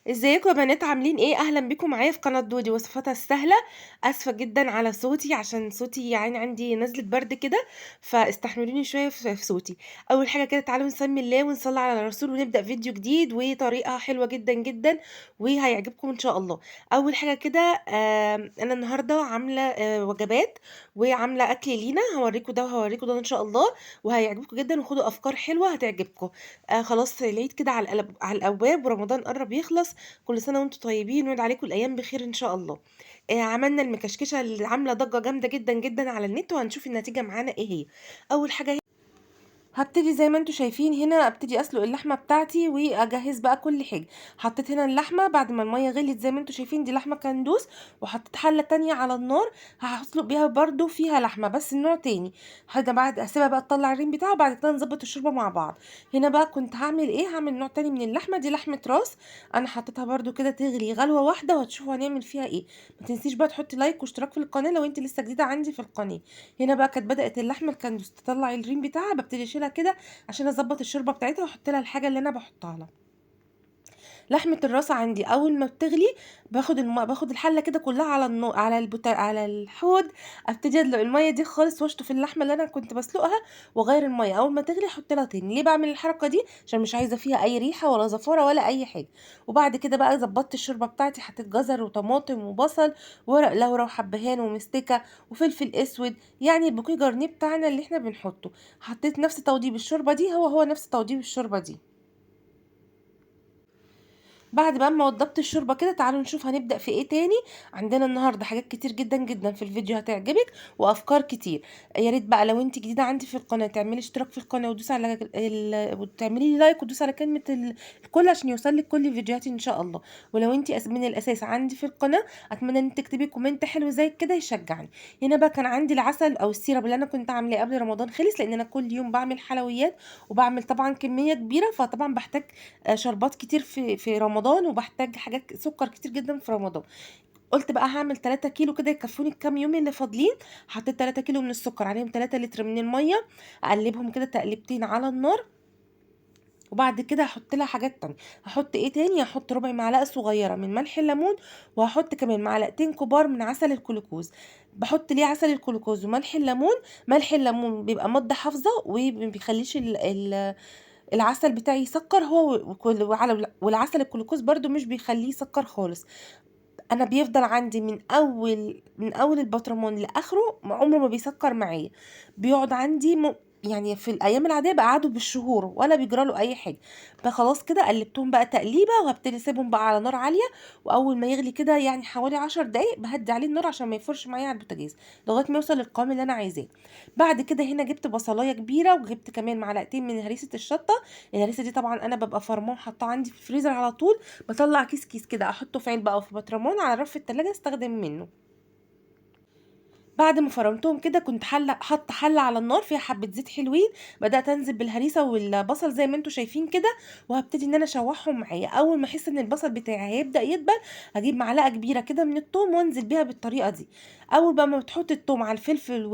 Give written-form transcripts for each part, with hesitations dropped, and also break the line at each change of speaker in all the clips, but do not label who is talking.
ازيكم يا بنات؟ عاملين ايه؟ اهلا بيكم معايا في قناه دودي وصفاتها السهله. اسفه جدا على صوتي، عشان صوتي يعني عندي نزله برد كده، فاستحملوني شويه في صوتي. اول حاجه كده تعالوا نسمي الله ونصلي على الرسول ونبدا فيديو جديد وطريقه حلوه جدا جدا وهيعجبكم ان شاء الله. اول حاجه كده، انا النهارده عامله وجبات وعامله اكل لينا، هوريكم ده وهوريكم ده ان شاء الله، وهيعجبكم جدا وخدوا افكار حلوه هتعجبكم. خلاص العيد كده على الابواب ورمضان قرب يخلص. كل سنه وانتم طيبين ويعود عليكم الايام بخير ان شاء الله. عملنا المكشكشه اللي عامله ضجه جامده جدا جدا على النت، وهنشوف النتيجه معانا ايه هي. اول حاجه هبتدي زي ما انتم شايفين هنا، ابتدي اسلق اللحمه بتاعتي واجهز بقى كل حاجه. حطيت هنا اللحمه بعد ما الميه غليت زي ما انتم شايفين، دي لحمه كندوس. وحطيت حله تانية على النار هسلق بيها برضو فيها لحمه بس النوع تاني. هذا بعد اسيبها بقى تطلع الريم بتاعها، وبعد كده نظبط الشوربه مع بعض. هنا بقى كنت هعمل ايه؟ هعمل نوع تاني من اللحمه، دي لحمه راس. انا حطيتها برضو كده تغلي غلوه واحده، وهتشوفوا هنعمل فيها ايه. ما تنسيش بقى تحطي لايك واشتراك في القناه لو انت لسه جديده عندي في القناه. هنا بقى كانت بدات اللحمه الكندوس تطلع الريم بتاعها، ببتدي اشيلها كده عشان اظبط الشوربه بتاعتها واحط لها الحاجه اللي انا بحطها لها. لحمه الراس عندي اول ما بتغلي باخد الحله كده كلها على النار، على الحوض. ابتدي ادلق الميه دي خالص واشطف اللحمه اللي انا كنت بسلقها، واغير الميه اول ما تغلي احط لها تاني. ليه بعمل الحركه دي؟ عشان مش عايزه فيها اي ريحه ولا زفاره ولا اي حاجه. وبعد كده بقى ظبطت الشوربه بتاعتي، حطيت جزر وطماطم وبصل ورق لورا وحبهان ومستكه وفلفل اسود، يعني البوكيه جارنيه بتاعنا اللي احنا بنحطه. حطيت نفس توضيب الشوربه دي، هو نفس توضيب الشوربه دي. بعد بقى ما وضبت الشوربه كده، تعالوا نشوف هنبدا في ايه تاني. عندنا النهارده حاجات كتير جدا جدا في الفيديو هتعجبك، وافكار كتير. يا ريت بقى لو انت جديده عندي في القناه تعملي اشتراك في القناه وتدوسي على وتعملي لي لايك وتدوسي على كلمه الكل عشان يوصلك كل فيديوهاتي ان شاء الله. ولو انت من الاساس عندي في القناه، اتمنى ان انت تكتبي كومنت حلو زي كده يشجعني. هنا بقى كان عندي العسل او السيرب اللي انا كنت عاملاه قبل رمضان خلص، لان انا كل يوم بعمل حلويات وبعمل طبعا كميه كبيره، فطبعا بحتاج شربات كتير في رمضان، وبحتاج حاجات سكر كتير جدا في رمضان. قلت بقى هعمل 3 كيلو كده يكفوني الكام يوم اللي فاضلين. حطيت 3 كيلو من السكر عليهم 3 لتر من الميه، اقلبهم كده تقلبتين على النار. وبعد كده هحط لها حاجات تانية. هحط ايه تاني؟ هحط ربع معلقه صغيره من ملح الليمون، وهحط كمان معلقتين كبار من عسل الكلوكوز. بحط ليه عسل الكلوكوز وملح الليمون؟ ملح الليمون بيبقى ماده حافظه ومبيخليش العسل بتاعي يسكر، هو والعسل الجلوكوز برضو مش بيخليه يسكر خالص. انا بيفضل عندي من اول البطرمان لاخره، عمره ما بيسكر معايا. بيقعد عندي يعني في الايام العاديه بقعده بالشهور ولا بيجرى له اي حاجه. فخلاص كده قلبتهم بقى تقليبه، وهبتدي اسيبهم بقى على نار عاليه. واول ما يغلي كده يعني حوالي 10 دقايق بهدي عليه النار عشان ما يفرش معايا على البوتاجاز، لغايه ما يوصل للقوام اللي انا عايزاه. بعد كده هنا جبت بصلايه كبيره، وجبت كمان معلقتين من هريسه الشطه. الهريسه دي طبعا انا ببقى فرماه حاطاه عندي في الفريزر على طول. بطلع كيس كيس كده احطه في علبه او في بطرمان على رف التلاجة استخدم منه. بعد ما فرمتهم كده كنت حله على النار فيها حبه زيت حلوين. بدات انزل بالهريسه والبصل زي ما انتم شايفين كده، وهبتدي ان انا اشوحهم معايا. اول ما احس ان البصل بتاعي هيبدا يدبل، هجيب معلقه كبيره كده من الثوم وانزل بيها بالطريقه دي. اول بقى ما بتحط الثوم على الفلفل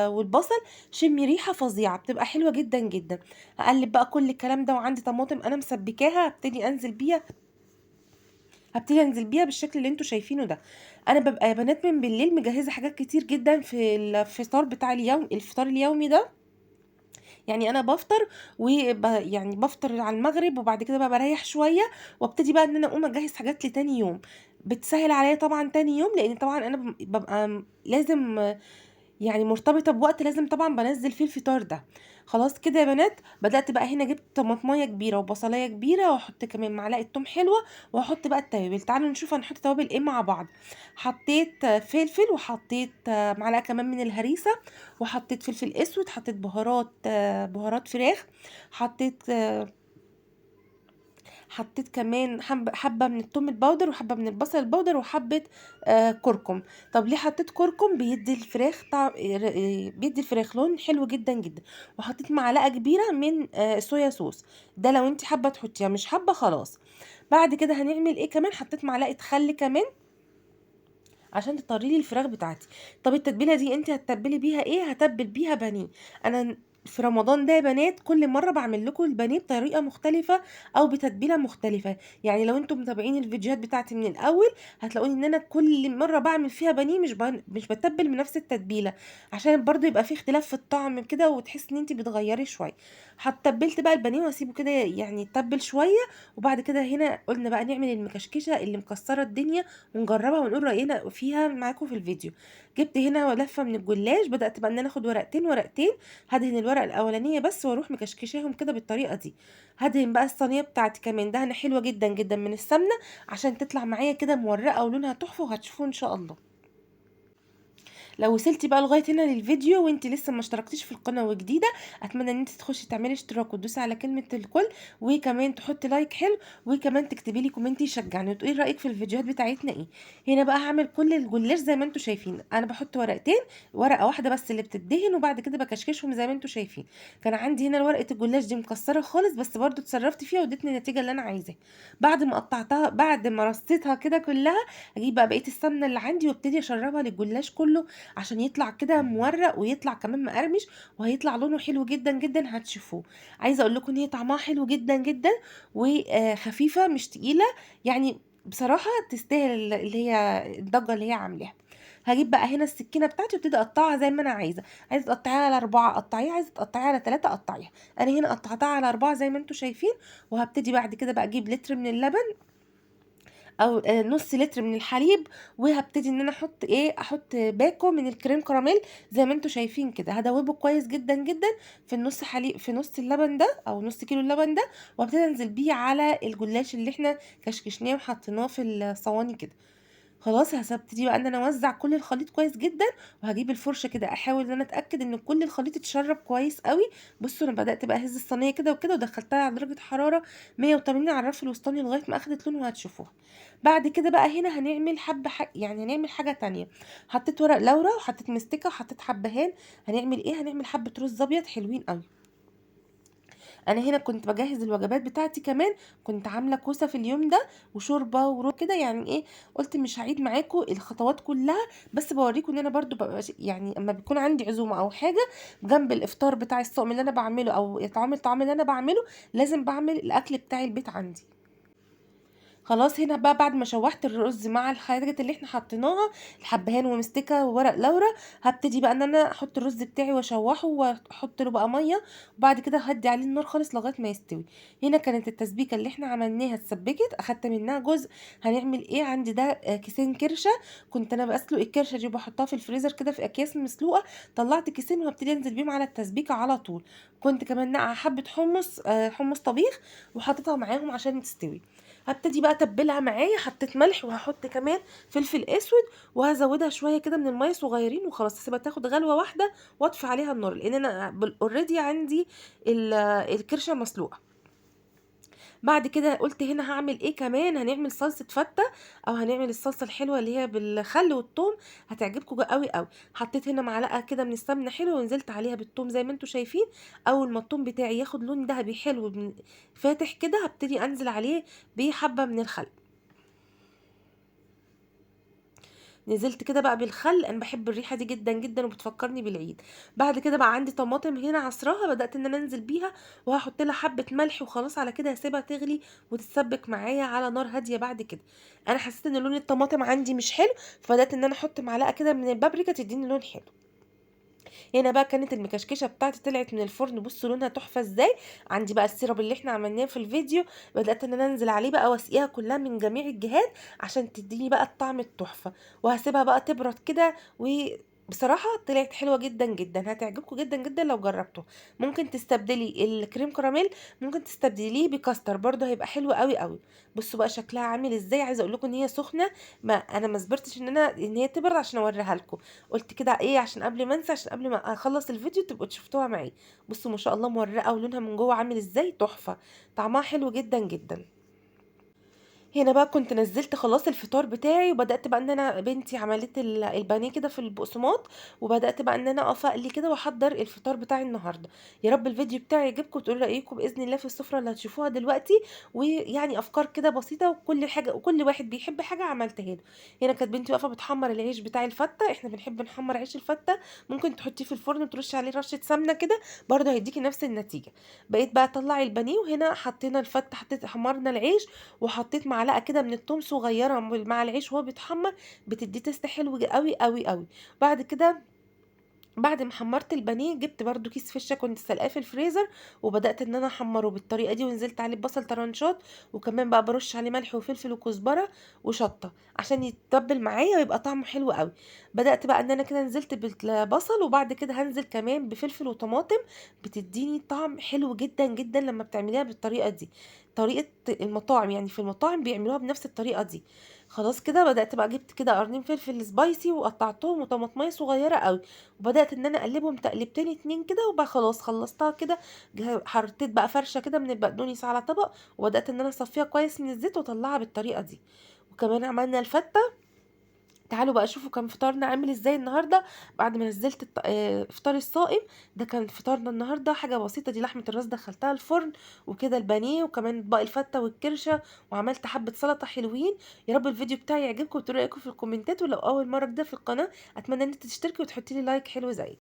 والبصل، شمي ريحه فظيعه بتبقى حلوه جدا جدا. هقلب بقى كل الكلام ده، وعندي طماطم انا مسبكاها هبتدي انزل بيها بالشكل اللي انتوا شايفينه ده. انا ببقى يا بنات من بالليل مجهزه حاجات كتير جدا في الفطار بتاع الفطار اليومي ده. يعني انا بفطر يعني بفطر على المغرب، وبعد كده بقى بريح شويه، وابتدي بقى ان انا اقوم اجهز حاجات لتاني يوم. بتسهل عليا طبعا تاني يوم، لان طبعا انا ببقى لازم يعني مرتبطة بوقت لازم طبعا بنزل فيه الفطار ده. خلاص كده يا بنات، بدأت بقى هنا جبت طماطمايه كبيرة وبصلايه كبيرة، واحط كمان معلقة توم حلوة، واحط بقى التوابل. تعالوا نشوف هنحط توابل ايه مع بعض. حطيت فلفل، وحطيت معلقة كمان من الهريسة، وحطيت فلفل اسود، حطيت بهارات فراخ. حطيت حطيت كمان حبة من الثوم البودر، وحبة من البصل البودر، وحبة كركم. طب ليه حطيت كركم؟ بيدي الفراخ طعم، بيدي الفراخ لون حلو جدا جدا. وحطيت معلقة كبيرة من صويا صوص، ده لو انت حابة تحطيها، مش حابة خلاص. بعد كده هنعمل ايه كمان؟ حطيت معلقة خل كمان عشان تطري لي الفراخ بتاعتي. طب التتبيله دي انت هتتبلي بيها ايه؟ هتبل بيها بانيه. انا في رمضان ده يا بنات كل مره بعمل لكم البانيه بطريقه مختلفه او بتتبيله مختلفه. يعني لو انتم متابعين الفيديوهات بتاعتي من الاول هتلاقوني ان انا كل مره بعمل فيها بانيه مش بتبل بنفس التتبيله، عشان برضو يبقى في اختلاف في الطعم كده وتحس ان انت بتغيري شويه. تبلت بقى البانيه واسيبه كده يعني يتبل شويه، وبعد كده هنا قلنا بقى نعمل المكشكشه اللي مكسره الدنيا ونجربها ونقول راينا فيها معاكم في الفيديو. جبت هنا لفه من الجلاش، بدات بقى ان انا اخد ورقتين ورقتين، هدهن الورقه الاولانيه بس واروح مكشكشاهم كده بالطريقه دي. هدهن بقى الصينيه بتاعتي كمان دهنه حلوه جدا جدا من السمنه عشان تطلع معايا كده مورقه ولونها تحفه، وهتشوفوه ان شاء الله. لو وصلتي بقى لغايه هنا للفيديو وانت لسه ما اشتركتيش في القناه وجديده، اتمنى ان انت تخشي تعملي اشتراك وتدوسي على كلمه الكل، وكمان تحطي لايك حلو، وكمان تكتبي لي كومنت يشجعني وتقولي رايك في الفيديوهات بتاعتنا ايه. هنا بقى هعمل كل الجلاش زي ما انتم شايفين، انا بحط ورقتين، ورقه واحده بس اللي بتدهن وبعد كده بكشكشهم زي ما انتم شايفين. كان عندي هنا ورقه الجلاش دي مكسره خالص بس برضو اتصرفت فيها وادتني النتيجه اللي انا عايزاها. بعد ما قطعتها، بعد ما رصيتها كده كلها، اجيب بقى بقيه السمنه اللي عندي وابتدي اشربها للجلاش كله عشان يطلع كده مورق ويطلع كمان مقرمش، وهيطلع لونه حلو جدا جدا هتشوفوه. عايزه اقول لكم ان هي طعمها حلو جدا جدا وخفيفه مش تقيله، يعني بصراحه تستاهل اللي هي الضجه اللي هي عاملاها. هجيب بقى هنا السكينه بتاعتي وابتدي اقطعها زي ما انا عايزه. عايزه تقطعيها على 4 قطعيها، عايزه تقطعيها على 3 قطعيها. انا هنا قطعتها على 4 زي ما انتم شايفين. وهبتدي بعد كده بقى اجيب لتر من اللبن او نص لتر من الحليب، وهبتدي ان انا احط باكو من الكريم كراميل زي ما انتم شايفين كده. هدوبه كويس جدا جدا في النص حليب، في نص اللبن ده او نص كيلو اللبن ده، وابتدي انزل بيه على الجلاش اللي احنا كشكشناه وحطيناه في الصواني كده. خلاص هبتدي بقى ان انا اوزع كل الخليط كويس جدا، وهجيب الفرشه كده احاول ان انا اتاكد ان كل الخليط اتشرب كويس قوي. بصوا انا بدات بقى اهز الصينيه كده وكده ودخلتها على درجه حراره 180 على الرف الوسطاني لغايه ما اخدت لون وهتشوفوها. بعد كده بقى هنا هنعمل يعني هنعمل حاجه تانية. حطيت ورق لورا وحطيت مستكه وحطيت حبهان. هنعمل ايه؟ هنعمل حبه رز ابيض حلوين قوي. انا هنا كنت بجهز الوجبات بتاعتي كمان، كنت عامله كوسه في اليوم ده وشوربه ورو كده يعني ايه. قلت مش هعيد معاكم الخطوات كلها، بس بوريكم ان انا برضو ببقى يعني اما بيكون عندي عزومه او حاجه جنب الافطار بتاع الصوم اللي انا بعمله او الطعام اللي انا بعمله، لازم بعمل الاكل بتاع البيت عندي. خلاص هنا بقى بعد ما شوحت الرز مع الحاجات اللي احنا حطيناها، الحبهان ومستكه وورق لورا، هبتدي بقى ان انا احط الرز بتاعي واشوحه واحط له بقى ميه، وبعد كده هدي عليه النار خالص لغايه ما يستوي. هنا كانت التسبيكه اللي احنا عملناها اتسبكت، اخدت منها جزء. هنعمل ايه؟ عندي ده كيسين كرشه، كنت انا بسلق الكرشه دي وبحطها في الفريزر كده في اكياس مسلوقه. طلعت كيسين وهبتدي انزل بيهم على التسبيكه على طول. كنت كمان نقع حبه حمص، حمص طبيخ، وحطيتها معاهم عشان تستوي. هبتدي بقى اتبلها معايا، حطيت ملح وهحط كمان فلفل اسود، وهزودها شويه كده من الميه صغيرين وخلاص، هسيبها تاخد غلوه واحده واطفي عليها النار لان انا اوريدي عندي الكرشه مسلوقه. بعد كده قلت هنا هعمل ايه كمان؟ هنعمل صلصه فته، او هنعمل الصلصه الحلوه اللي هي بالخل والثوم، هتعجبكم قوي قوي. حطيت هنا معلقه كده من السمنه حلوه ونزلت عليها بالثوم زي ما انتم شايفين. اول ما الثوم بتاعي ياخد لون ذهبي حلو فاتح كده، هبتدي انزل عليه بحبه من الخل. نزلت كده بقى بالخل، انا بحب الريحه دي جدا جدا وبتفكرني بالعيد. بعد كده بقى عندي طماطم هنا عصراها، بدات ان انا انزل بيها وهحط لها حبه ملح وخلاص على كده هسيبها تغلي وتتسبك معايا على نار هاديه. بعد كده انا حسيت ان لون الطماطم عندي مش حلو، فبدات ان انا احط معلقه كده من البابريكا تديني لون حلو. هنا بقى كانت المكشكشه بتاعتي طلعت من الفرن، بصوا لونها تحفه ازاي. عندي بقى السيرب اللي احنا عملناه في الفيديو، بدات ان انا انزل عليه بقى واسقيها كلها من جميع الجهات عشان تديني بقى الطعم التحفه. وهسيبها بقى تبرد كده، بصراحة طلعت حلوة جدا جدا، هتعجبكم جدا جدا لو جربته. ممكن تستبدلي الكريم كراميل، ممكن تستبدليه بكاستر برضه هيبقى حلو قوي قوي. بصوا بقى شكلها عامل ازاي. عايزه اقول لكم ان هي سخنه، ما انا ما صبرتش ان هي تبرد عشان اوريها لكم. قلت كده ايه عشان قبل ما انسى، عشان قبل ما اخلص الفيديو تبقوا شفتوها معي. بصوا ما شاء الله مورقه ولونها من جوه عامل ازاي تحفه، طعمها حلو جدا جدا. هنا بقى كنت نزّلت خلاص الفطار بتاعي، وبدأت بقى إن أنا بنتي عملت البانيه كده في البقسماط، وبدأت بقى إن أنا أقف أقلي كده وأحضّر الفطار بتاعي النهارده. يا رب الفيديو بتاعي يعجبكم وتقولوا رأيكم بإذن الله في السفرة اللي هتشوفوها دلوقتي، ويعني أفكار كده بسيطة وكل حاجة وكل واحد بيحب حاجة عملتها له. هنا كانت بنتي واقفة بتحمّر العيش بتاع الفتة، إحنا بنحب نحمّر عيش الفتة، ممكن تحطيه في الفرن وترشي عليه رشة سمنة كده، برضه هيديكِ نفس النتيجة. بقيت بقى أطلّع البانيه، وهنا حطينا الفتة، حمّرنا العيش وحطيت معلقة كده من التوم صغيرة مع العيش وهو بيتحمر، بتديه تيست حلو قوي قوي قوي. بعد كده بعد ما حمرت البانيه جبت برضو كيس فشه كنت سلقاه في الفريزر، وبدات ان انا احمره بالطريقه دي، ونزلت عليه ببصل طرنشات، وكمان بقى برش عليه ملح وفلفل وكزبره وشطه عشان يتبل معايا ويبقى طعمه حلو قوي. بدات بقى ان انا كده نزلت بالبصل، وبعد كده هنزل كمان بفلفل وطماطم، بتديني طعم حلو جدا جدا لما بتعمليها بالطريقه دي. طريقه المطاعم، يعني في المطاعم بيعملوها بنفس الطريقه دي. خلاص كده بدات بقى جبت كده قرنين فلفل سبايسي وقطعتهم، وطماطميه صغيره قوي، وبدأت ان انا اقلبهم تقلبتين اتنين كده، وبقى خلاص خلصتها كده. حطيت بقى فرشة كده من البقدونس على طبق، وبدأت ان انا اصفيها كويس من الزيت واطلعها بالطريقة دي. وكمان عملنا الفتة. تعالوا بقى شوفوا كان فطارنا عامل ازاي النهارده بعد ما نزلت فطار الصائم. ده كان فطارنا النهارده حاجه بسيطه، دي لحمه الراس دخلتها الفرن، وكده البانيه، وكمان اطباق الفته والكرشه، وعملت حبه سلطه حلوين. يا رب الفيديو بتاعي يعجبكم وتقولوا رايكم في الكومنتات، ولو اول مره كده في القناه اتمنى ان انت تشتركي وتحطي لي لايك حلو زي